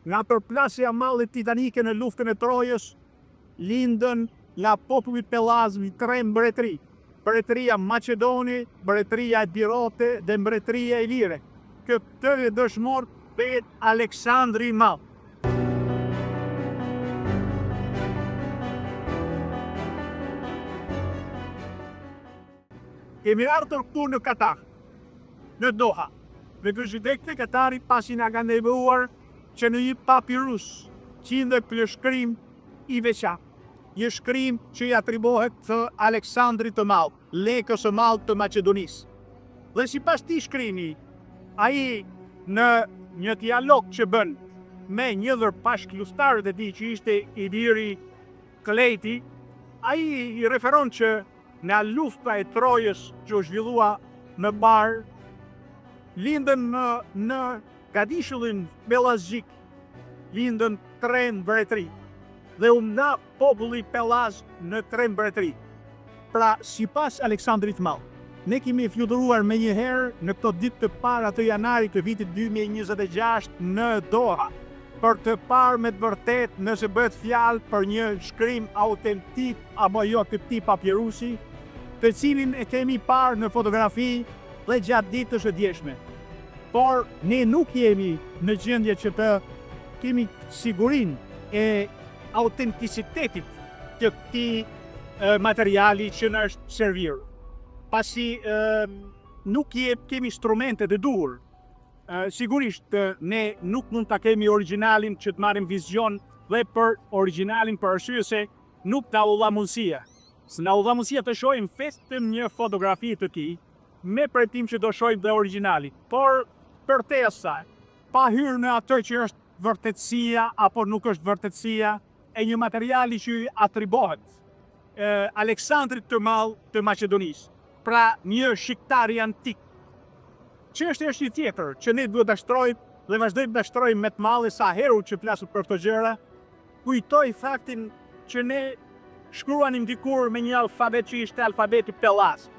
nga përplasja e mallit titanike në luftën e Trojës, lindën nga populli Pellazmi 3 mbretëri. Mbretëria Maqedoni, mbretëria Epirote dhe mbretëria Ilire. Këtë dëshmor bëhet Aleksandri i Madh. Kemi ardhur këtu në Katar, në Doha, me presidenti e Katarit pasi na kanë nevuar që në një papirus qindë për shkrim i veçantë. Një shkrim që i atribuohet të Aleksandrit të Madh, lekës së madh të Maqedonisë. Dhe sipas këtij shkrimi, ai në një dialog që bën me një ndër bashkëlullëtarët e tij që ishte Iliri Kleti, ai i referon që nga lufta e Trojës që u zhvillua më parë, lindën në Gadishullin Pellazgjik, lindën 3 mbretëri dhe u nda populli Pellaz në 3 mbretëri. Pra, sipas Aleksandrit të Madh, ne kemi fluturuar me një herë në këto ditë të para të janarit të vitit 2026 në Doha, për të parë me të vërtet nëse bëhet fjalë për një shkrim autentik apo jo të këtij papirusi, të cilin e kemi parë në fotografi dhe gjatë ditës së djeshme. Por ne nuk jemi në gjendje që të kemi sigurinë e autenticitetit të këtij materiali që na është servir. Pasi nuk kemi instrumentet e duhur. Sigurisht ne nuk mund ta kemi origjinalin që të marrim vizion dhe për origjinalin për arsye se nuk na u dha mundësia. Se na u dha mundësia të shohim vetëm një fotografi të tij, me pretim që do shohim dhe origjinalin. Por për te asaj, pa hyrë në atë që është vërtetësia apo nuk është vërtetësia e një materiali që i atribuohet Aleksandrit të Madh të Maqedonisë, pra një shqiptari antik. Çështja është një tjetër që ne duhet ta shtrojmë dhe vazhdojmë ta shtrojmë me të madhe sa herë që flasim për këto gjëra, kujtoj faktin që ne shkruanim dikur me një alfabet që ishte alfabeti Pellaz.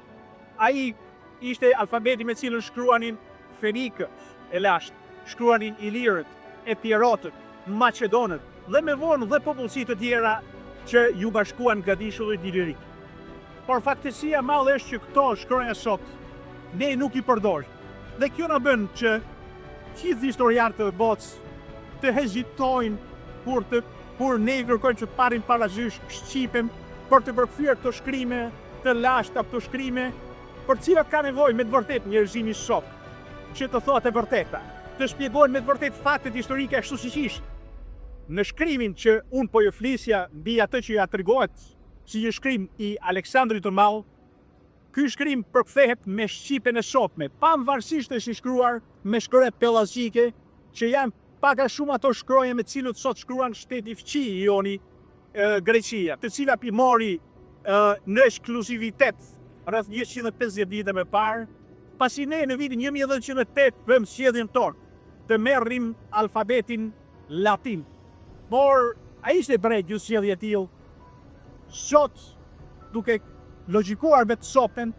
Ai ishte alfabeti me cilën shkruanin Fenikët e lashtë, shkruanin Ilirët, Epirotët, Maqedonët dhe me vonë dhe popullsitë të tjera që ju bashkuan Gadishullit Ilirik. Por faktësia madhe është që këto shkronja sot ne nuk i përdorim. Dhe kjo na bën që gjithë historianët të botës të hezitojnë kur ne kërkojmë që parin parazysh shqipem për të përkthyer këto shkrime të lashta, këto shkrime për cilat ka nevojë me të vërtet njerëzimi sot që të thotë e vërteta, të shpjegojnë me të vërtet faktet historike ashtu siç ishin. Në shkrimin që unë po ju flisja mbi atë që i atribuohet si një shkrim i Aleksandrit të Madh, ky shkrim përkthehet me shqipen e sotme, pavarësisht se është shkruar me shkronjë pellazgjike, që janë pak a shumë ato shkronja me të cilët sot shkruan shteti fqi i joni Greqia, të cilat i mori në ekskluzivitet rreth 150 vite më parë, pasi ne në vitin 1908 bëm zgjedhjen tonë të merrim alfabetin latin. Por a ishte drejt ju sjellje e tillë? Sot, duke logjikuar me të sotën,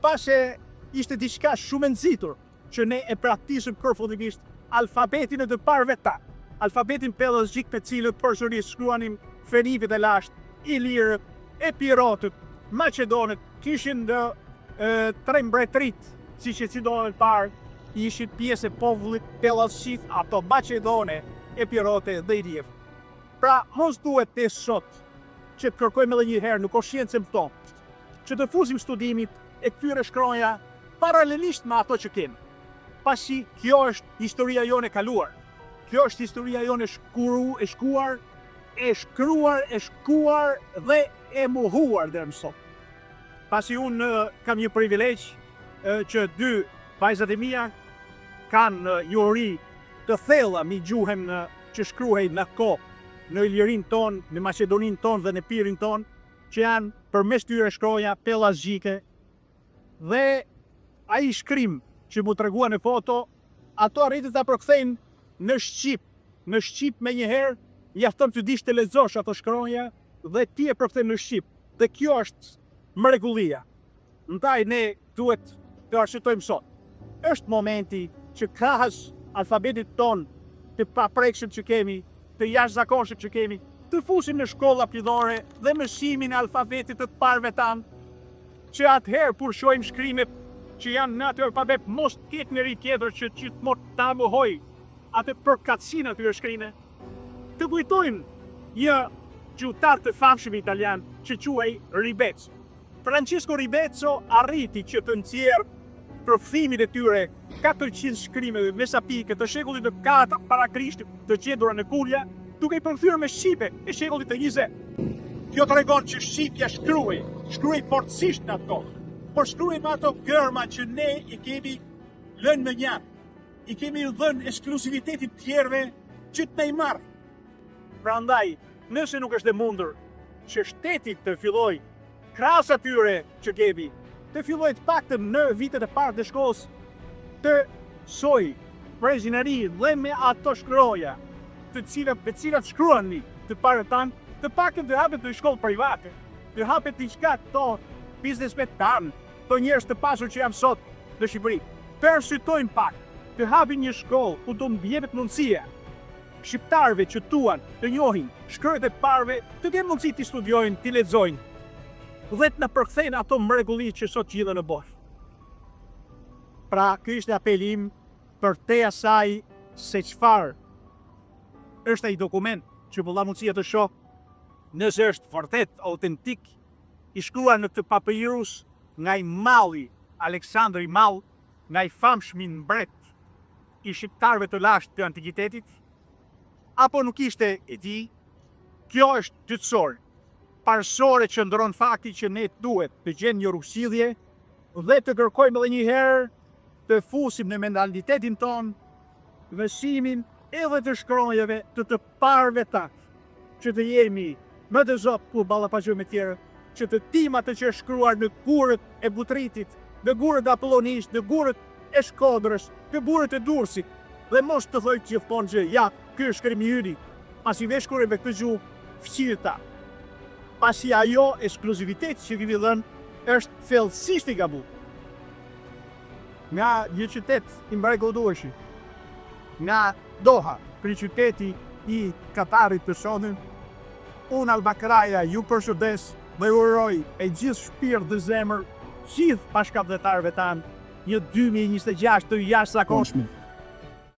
pase ishte diçka shumë e nxitur që ne e praktikojmë përfundimisht alfabetin e të parëve ta, alfabetin pellazgjik të cilët përsëris shkruanin Fenikët e lashtë, Ilirët, Epirotët, Maqedonët, kishin 3 mbretërit, siç e citova më parë, ishin pjesë e popullit pellazgjik, ato Maqedone, Epirote dhe Ilirë. Pra, mos duhet të sot që të kërkojmë edhe një herë në konsciencën tonë, që të fusim studimit e këtyre shkronja paralelisht me ato që kemi. Pasi kjo është historia jone e kaluar. Kjo është historia jone e shkuar, e shkruar dhe e mohuar deri më sot. Pasi unë kam një privilegj që 2 vajzat e mia kanë njohuri të thella mbi gjuhën që shkruhej në kohë në Ilirin ton, në Maqedonin ton dhe në Epirin ton, që janë përmes tyre shkronja pellazgjike, dhe ai shkrim që mu tregua në foto, ato arritin ta përkthejnë në Shqip. Në Shqip me njëherë, jafton të dish të lexosh ato shkronja dhe ti e përkthejnë në Shqip. Dhe kjo është mrekullia. Ndaj ne duhet të arsytojmë sot. Është momenti që krahas alfabetit ton të paprekshëm që kemi, të jashtëzakonshëm që kemi, të fusim në shkolla fillore dhe mësimin e alfabetit të parëve tanë, që atëherë kur shohim shkrime që janë në atë alfabet mos ketë njëri tjetër që gjithmonë ta mohoj atë përkatësinë atyre shkrime. Të kujtojmë një gjuhëtar të famshëm italian që quhej Ribezzo. Francesco Ribezzo arriti që të nxjerrë përfthimin e tyre 400 shkrimeve mesapike të shekullit të 4 para Krishtit të gjetura në Kulja, duke i përkthyer me shqipe e shekullit të 20. Kjo tregon që shqipja shkruaj fortësisht në ato, por shkruaj me ato gërma që ne i kemi lënë në një, i kemi dhënë eksklusivitetit tjerëve që të ne i marrë. Prandaj, nëse nuk është e mundur që shteti të filloj krahas atyre që kemi, të filloj të paktën në vitet e parë të shkollës të soj prezhinari dhe me ato shkroja të cilat shkruani të parët tanë, të paktën të hapet në shkollë private, të hapet diçka këto biznesmen tanë, të njerëz të pasur që janë sot në Shqipëri. Të arsytojnë pak, të hapin një shkollë ku do të jepet mundësia shqiptarëve që tuan të njohin shkronjat e parëve, të kenë mundësi të studiojnë, të lexojnë dhe të na përkthejnë ato mrekulli që sot gjillen në botë. Pra, ky ishte apeli im për te asaj se çfarë është ai dokument që vëlla mundësia të shoh nëse është vërtet autentik, i shkruar në këtë papirus nga i malli Aleksandër i Mall, nga i famshmi mbret i shqiptarëve të lashtë të antikitetit, apo nuk ishte e di. Kjo është dytësore, parësore që ndron fakti që ne duhet të gjejmë një rrugësillje dhe të kërkojmë edhe një herë të fusim në mentalitetin ton vësimin edhe të shkronjave të parëve tanë, që të jemi më të zopë ku ballafaqojmë me tjerë, që të tim atë që është shkruar në gurët e Butritit, në gurët e Apollonisht, në gurët e Shkodrës, në gurët e Durrësit, dhe mos të thojë gjithmonë që ja, ky është shkrimi yni, pasi veç kur me këtë gjuhë fqirta, pasi ajo ekskluzivitet që kemi dhënë është thellësisht i gabuar. Nga një qytet i mrekullueshëm, nga Doha, kryeqyteti i Katarit të sotëm, unë Albakaraja ju përshëndes dhe uroj e gjithë shpirt dhe zemër gjithë bashkëpunëtarëve tanë një 2026 të jashtëzakonshëm.